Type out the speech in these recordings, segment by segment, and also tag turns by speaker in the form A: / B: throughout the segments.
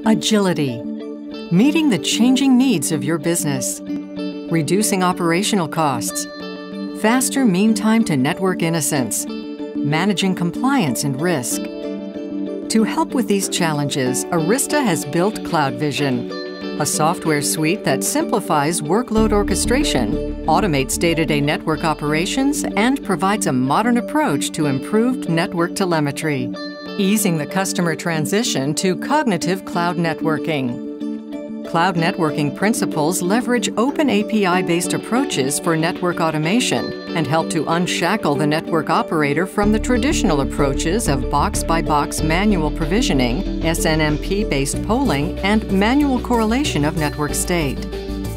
A: Agility. Meeting the changing needs of your business. Reducing operational costs. Faster mean time to network innocence. Managing compliance and risk. To help with these challenges, Arista has built CloudVision, a software suite that simplifies workload orchestration, automates day-to-day network operations, and provides a modern approach to improved network telemetry, easing the customer transition to cognitive cloud networking. Cloud networking principles leverage open API-based approaches for network automation and help to unshackle the network operator from the traditional approaches of box-by-box manual provisioning, SNMP-based polling, and manual correlation of network state.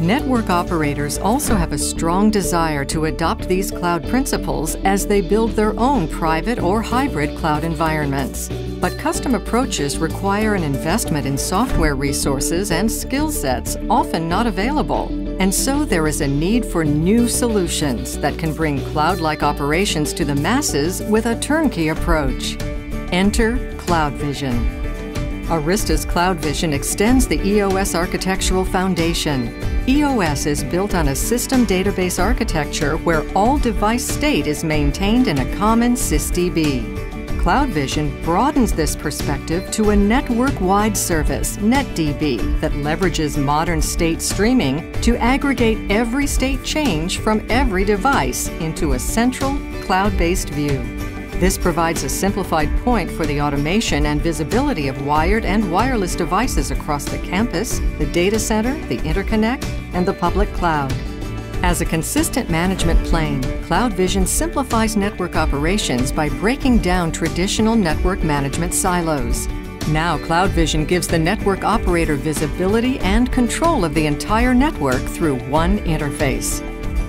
A: Network operators also have a strong desire to adopt these cloud principles as they build their own private or hybrid cloud environments. But custom approaches require an investment in software resources and skill sets often not available. And so there is a need for new solutions that can bring cloud-like operations to the masses with a turnkey approach. Enter CloudVision. Arista's CloudVision extends the EOS architectural foundation. EOS is built on a system database architecture where all device state is maintained in a common SysDB. CloudVision broadens this perspective to a network-wide service, NetDB, that leverages modern state streaming to aggregate every state change from every device into a central, cloud-based view. This provides a simplified point for the automation and visibility of wired and wireless devices across the campus, the data center, the interconnect, and the public cloud. As a consistent management plane, CloudVision simplifies network operations by breaking down traditional network management silos. Now, CloudVision gives the network operator visibility and control of the entire network through one interface.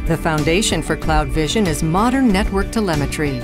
A: The foundation for CloudVision is modern network telemetry.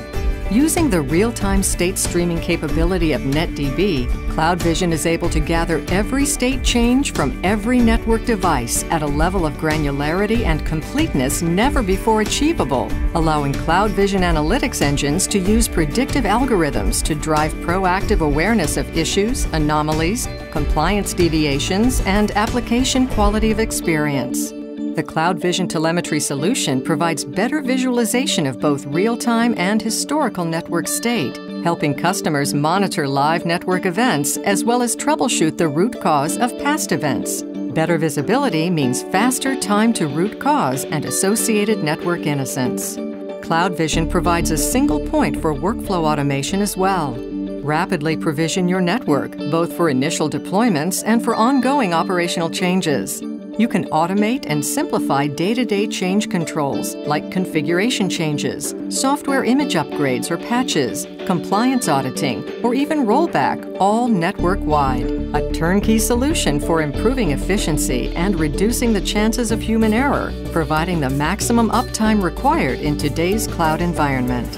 A: Using the real-time state streaming capability of NetDB, CloudVision is able to gather every state change from every network device at a level of granularity and completeness never before achievable, allowing CloudVision analytics engines to use predictive algorithms to drive proactive awareness of issues, anomalies, compliance deviations, and application quality of experience. The CloudVision telemetry solution provides better visualization of both real-time and historical network state, helping customers monitor live network events as well as troubleshoot the root cause of past events. Better visibility means faster time to root cause and associated network innocence. CloudVision provides a single point for workflow automation as well. Rapidly provision your network, both for initial deployments and for ongoing operational changes. You can automate and simplify day-to-day change controls like configuration changes, software image upgrades or patches, compliance auditing, or even rollback, all network-wide. A turnkey solution for improving efficiency and reducing the chances of human error, providing the maximum uptime required in today's cloud environment.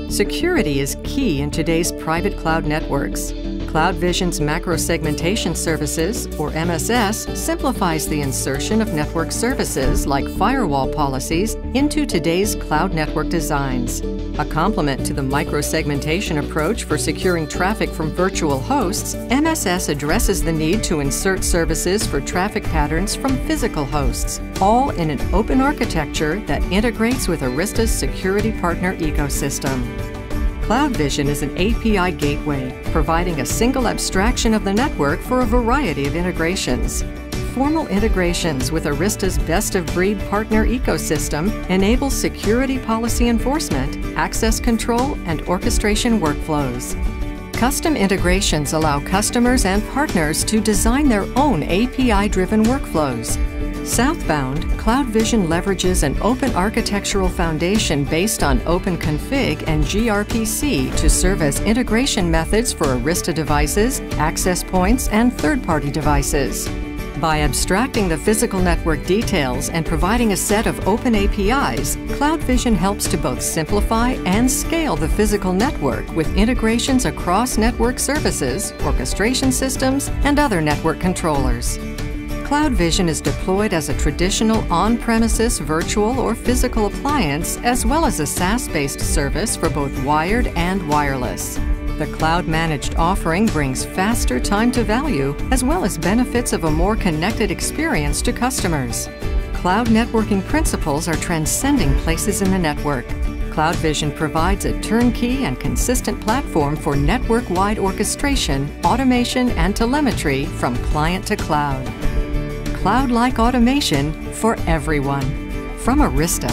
A: Security is key in today's private cloud networks. CloudVision's macro segmentation services, or MSS, simplifies the insertion of network services like firewall policies into today's cloud network designs. A complement to the micro-segmentation approach for securing traffic from virtual hosts, MSS addresses the need to insert services for traffic patterns from physical hosts, all in an open architecture that integrates with Arista's security partner ecosystem. CloudVision is an API gateway, providing a single abstraction of the network for a variety of integrations. Formal integrations with Arista's best-of-breed partner ecosystem enable security policy enforcement, access control, and orchestration workflows. Custom integrations allow customers and partners to design their own API-driven workflows. Southbound, CloudVision leverages an open architectural foundation based on OpenConfig and gRPC to serve as integration methods for Arista devices, access points, and third-party devices. By abstracting the physical network details and providing a set of open APIs, CloudVision helps to both simplify and scale the physical network with integrations across network services, orchestration systems, and other network controllers. CloudVision is deployed as a traditional on-premises virtual or physical appliance, as well as a SaaS-based service for both wired and wireless. The cloud-managed offering brings faster time to value as well as benefits of a more connected experience to customers. Cloud networking principles are transcending places in the network. CloudVision provides a turnkey and consistent platform for network-wide orchestration, automation, and telemetry from client to cloud. Cloud-like automation for everyone. From Arista.